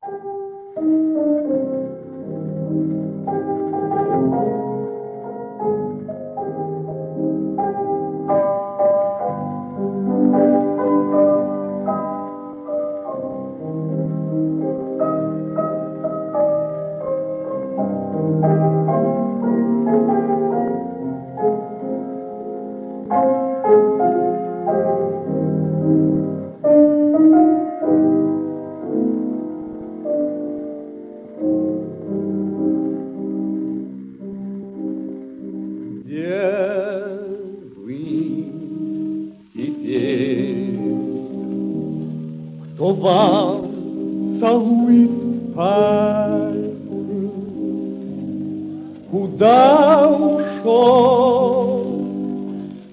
Кто вам целует пальцы, куда ушел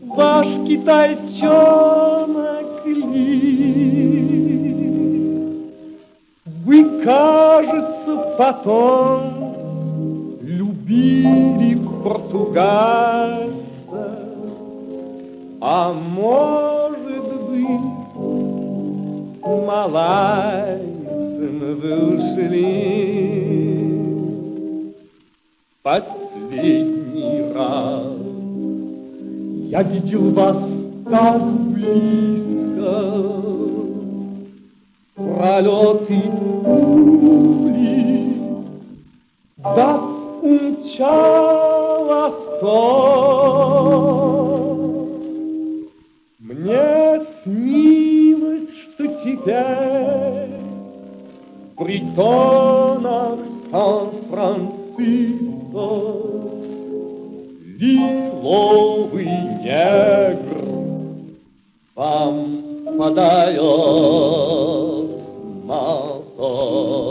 ваш китайчонок Ли? Вы, кажется, потом любили португальца, а может быть, малайцем вы ушли. Последний раз я видел вас так близко. Пролеты пули вас умчало в то. Мне снилось, что теперь в притонах Сан-Франциско лиловый негр вам подает мотор.